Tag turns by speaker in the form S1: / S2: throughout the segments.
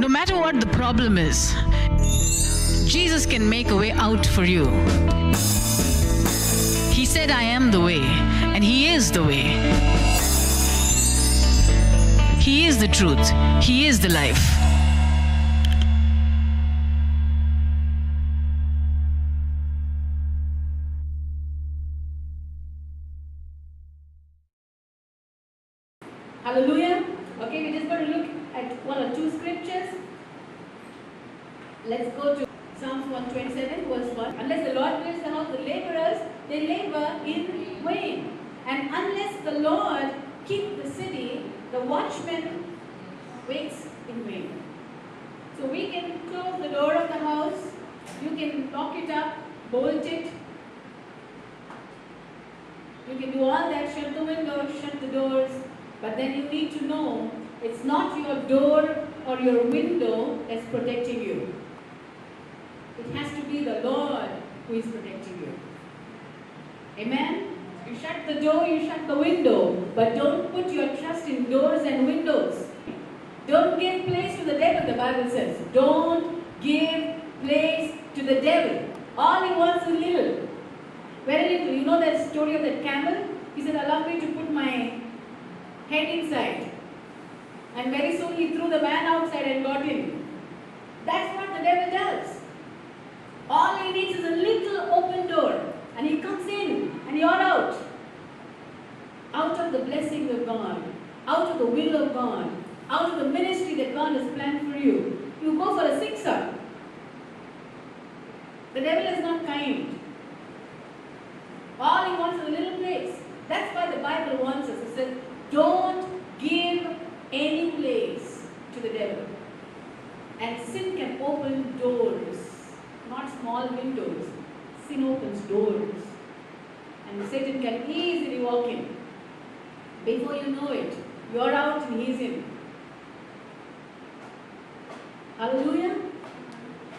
S1: No matter what the problem is, Jesus can make a way out for you. He said, I am the way, and He is the way. He is the truth. He is the life.
S2: Hallelujah. Okay, we're just going to look at one or two scriptures. Let's go to Psalms 127, verse 1. Unless the Lord builds the house, the laborers, they labor in vain. And unless the Lord keep the city, the watchman waits in vain. So we can close the door of the house. You can lock it up, bolt it. You can do all that, shut the windows, shut the doors. But then you need to know it's not your door or your window that's protecting you. It has to be the Lord who is protecting you. Amen? You shut the door, you shut the window, but don't put your trust in doors and windows. Don't give place to the devil, the Bible says. Don't give place to the devil. All he wants is little. Very little. You know that story of that camel? He said, allow me to put my head inside. And very soon he threw the man outside and got in. That's what the devil does. All he needs is a little open door. And he comes in and you're out. Out of the blessing of God. Out of the will of God. Out of the ministry that God has planned for you. You go for a sixer. The devil is not kind. All he wants is a little place. That's why the Bible wants us. It says, don't give any place to the devil. And sin can open doors, not small windows. Sin opens doors. And Satan can easily walk in. Before you know it, you're out and he's in. Hallelujah.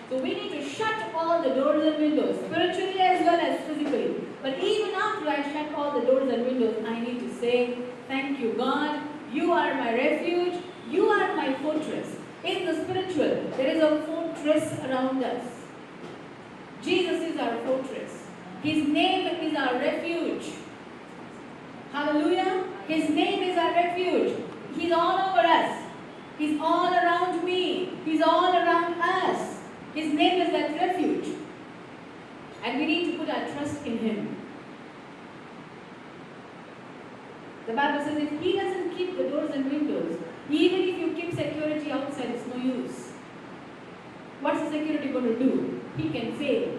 S2: So we need to shut all the doors and windows, spiritually as well as physically. But even after I shut all the doors and windows, I need to say, thank you, God. You are my refuge. You are my fortress. In the spiritual, there is a fortress around us. Jesus is our fortress. His name is our refuge. Hallelujah. His name is our refuge. He's all over us. He's all around me. He's all around us. His name is that refuge. And we need to put our trust in Him. The Bible says if He doesn't keep the doors and windows, even if you keep security outside, it's no use. What's the security going to do? He can fail.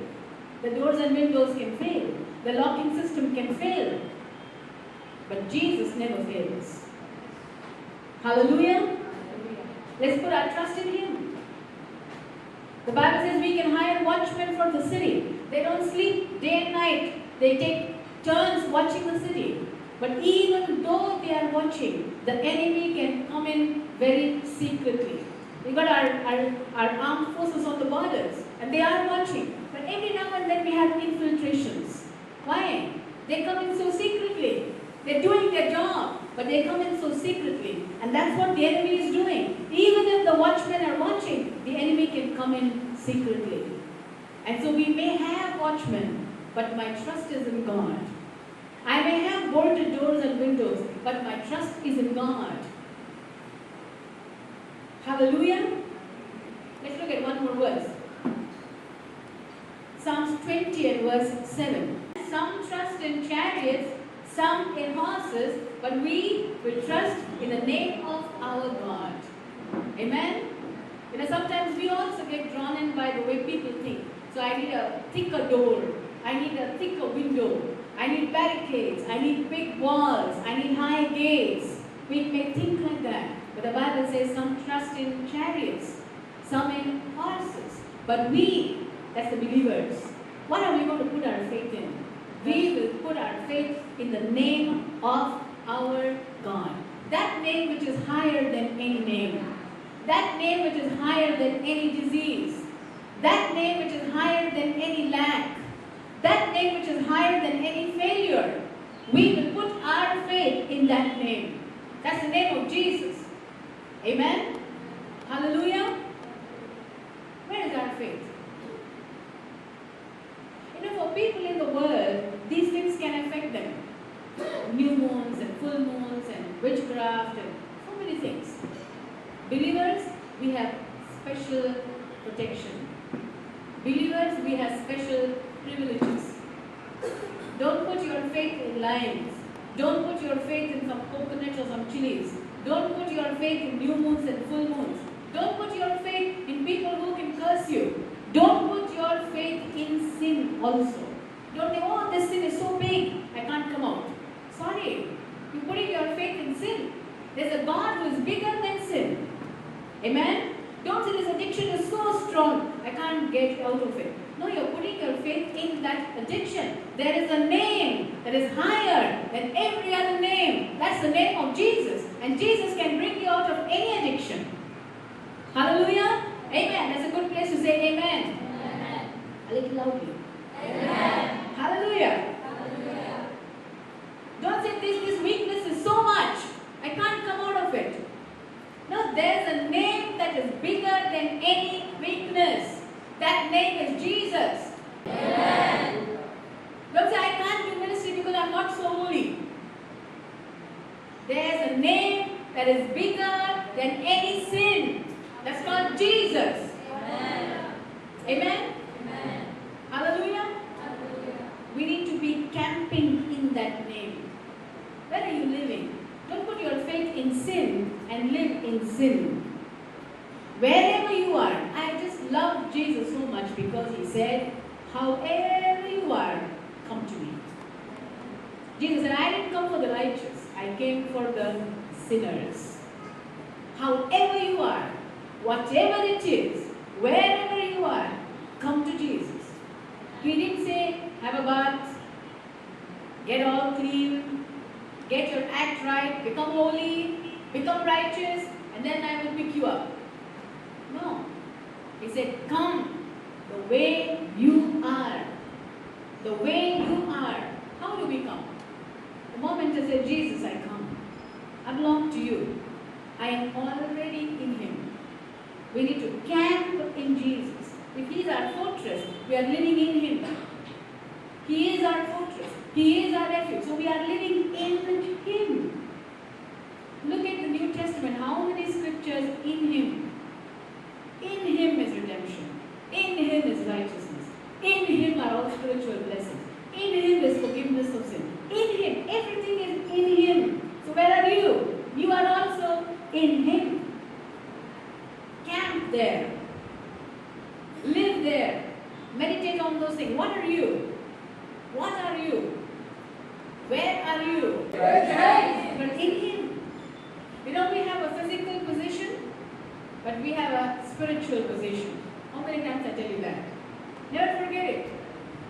S2: The doors and windows can fail. The locking system can fail. But Jesus never fails. Hallelujah. Let's put our trust in Him. The Bible says we can hire watchmen for the city. They don't sleep day and night. They take turns watching the city. But even though they are watching, the enemy can come in very secretly. We got our armed forces on the borders, and they are watching. But every now and then we have infiltrations. Why? They come in so secretly. They're doing their job, but they come in so secretly. And that's what the enemy is doing. Even if the watchmen are watching, the enemy can come in secretly. And so we may have watchmen, but my trust is in God. I may have bolted doors and windows, but my trust is in God. Hallelujah. Let's look at one more verse. Psalms 20 and verse 7. Some trust in chariots, some in horses, but we will trust in the name of our God. Amen? You know, sometimes we also get drawn in by the way people think. So I need a thicker door. I need a thicker window. I need barricades. I need big walls. I need high gates. We may think like that. But the Bible says some trust in chariots, some in horses. But we, that's the believers, what are we going to put our faith in? We will put our faith in the name of our God. That name which is higher than any name. That name which is higher than any disease. That name which is higher than any lack. That name which is higher than any failure. We will put our faith in that name. That's the name of Jesus. Amen? Hallelujah? Believers, we have special protection. Believers, we have special privileges. Don't put your faith in lions. Don't put your faith in some coconuts or some chilies. Don't put your faith in new moons and full moons. Don't put your faith in people who can curse you. Don't put your faith in sin also. Don't think, oh, this sin is so big, I can't come out. Sorry, you're putting your faith in sin. There's a God who is bigger than sin. Amen? Don't say this addiction is so strong, I can't get out of it. No, you're putting your faith in that addiction. There is a name that is higher than every other name. That's the name of Jesus. And Jesus can bring you out of any addiction. Hallelujah? Amen. That's a good place to say amen. Amen. A little loudly. Amen. Hallelujah. Hallelujah. Don't say this weakness is so much, I can't come out of it. No, there's a name that is bigger than any weakness. That name is Jesus. Amen. Don't say, I can't do ministry because I'm not so holy. There's a name that is bigger than any sin. That's called Jesus. Amen. Amen? Amen. Hallelujah? Hallelujah. We need to be camping in that name. Where are you living? Don't put your faith in sin and live in sin. Wherever you are, I just love Jesus so much because he said, however you are, come to me. Jesus said, I didn't come for the righteous, I came for the sinners. However you are, whatever it is, wherever you are, come to Jesus. He didn't say, have a bath, get all clean, get your act right, become holy, become righteous, and then I will pick you up. No. He said, come the way you are. The way you are. How do we come? The moment I say, Jesus, I come. I belong to you. I am already in him. We need to camp in Jesus. If he is our fortress, we are living in him. He is our fortress. He is our refuge. So we are living in him. Look at the New Testament. How many scriptures in him? In him is redemption. In him is righteousness. In him are all spiritual blessings. In him is forgiveness of sin. In him. Everything is in him. So where are you? You are also in him. Camp there. Live there. Meditate on those things. What are you? What are you? Where are you? But in him. We have a physical position, but we have a spiritual position. How many times I tell you that? Never forget it.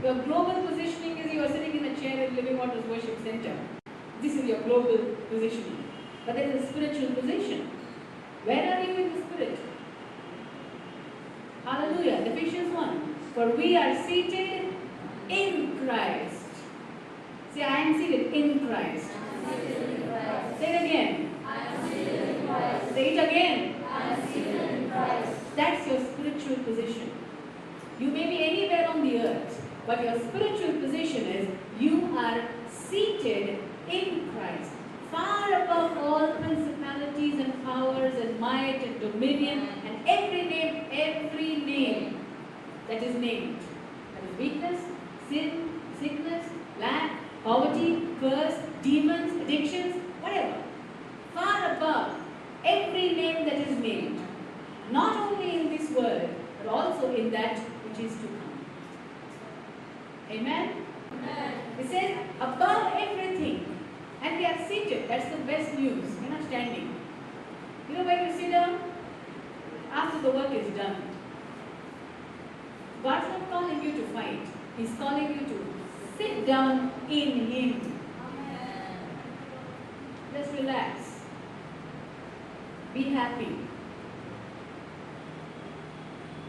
S2: Your global positioning is you are sitting in a chair at Living Waters Worship Center. This is your global positioning. But there is a spiritual position. Where are you in the spirit? Hallelujah. Ephesians 1. For we are seated in Christ. Say, I am seated in Christ. Say it again. Say it again. That's your spiritual position. You may be anywhere on the earth, but your spiritual position is you are seated in Christ. Far above all principalities and powers and might and dominion and every name that is named. That is weakness, sin, sickness, lack, poverty, curse, demons, addictions, whatever. Far above every name that is named. Not only in this world, but also in that which is to come. Amen? Amen. It says, above everything. And we are seated. That's the best news. We're not standing. You know when you sit down? After the work is done. God's not calling you to fight. He's calling you to sit down in him. Amen. Just relax. Be happy.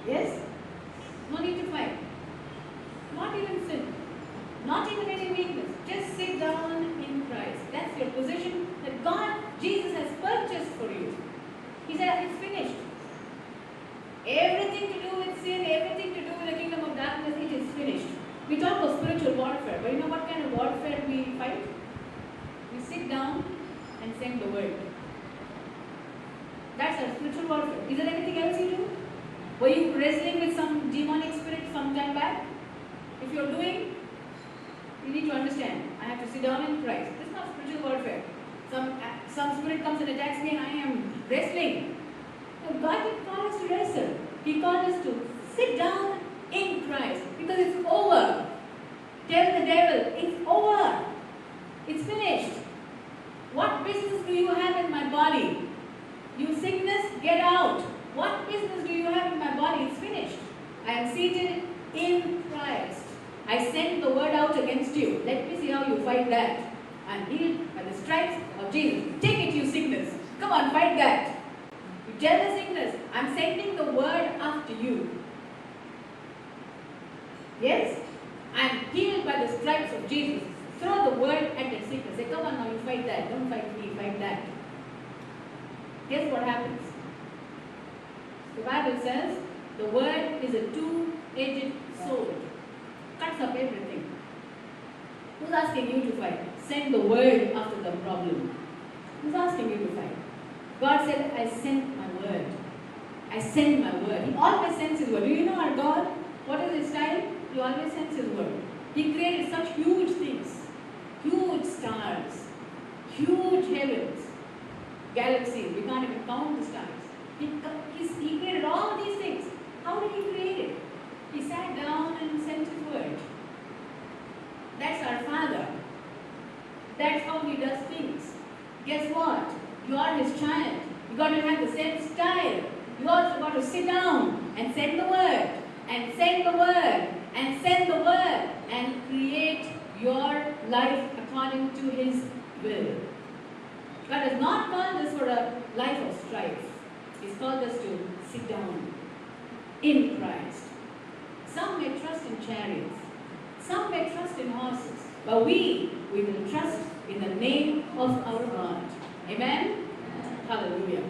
S2: Yes? No need to fight. Not even sin. Not even any weakness. Just sit down in Christ. That's your position that God, Jesus has purchased for you. He said, it's finished. Everything to do with sin, everything to do with the kingdom of darkness, it is finished. We talk of spiritual warfare, but you know what kind of warfare we fight? We sit down and sing the word. That's our spiritual spiritual warfare. Is there anything else you do? Were you wrestling with some demonic spirit some time back? If you're doing, you need to understand, I have to sit down in Christ. This is not spiritual warfare. Some spirit comes and attacks me and I am wrestling. No, God didn't call us to wrestle. He called us to sit down in Christ because it's over. Tell the devil, it's over. It's finished. What business do you have in my body? You sickness, get out. What business do you have in my body? It's finished. I am seated in Christ. I send the word out against you. Let me see how you fight that. I'm healed by the stripes of Jesus. Take it, you sickness. Come on, fight that. You tell the sickness, I'm sending the word after you. Yes? I'm healed by the stripes of Jesus. Throw the word at the sickness. Say, come on now, you fight that. Don't fight me, fight that. Guess what happens? The Bible says the word is a two-edged sword. Cuts up everything. Who's asking you to fight? Send the word after the problem. Who's asking you to fight? God said, I sent my word. I send my word. He always sends his word. Do you know our God? What is his style? He always sends his word. He created such huge things. Huge stars. Huge heavens. Galaxies. We can't even count the stars. He created all these things. How did he create it? He sat down and sent his word. That's our Father. That's how he does things. Guess what? You are his child. You got to have the same style. You also got to sit down and send the word. And send the word. And send the word. And create your life according to his will. God has not called us for a life of strife. He's called us to sit down in Christ. Some may trust in chariots. Some may trust in horses. But we will trust in the name of our God. Amen? Hallelujah.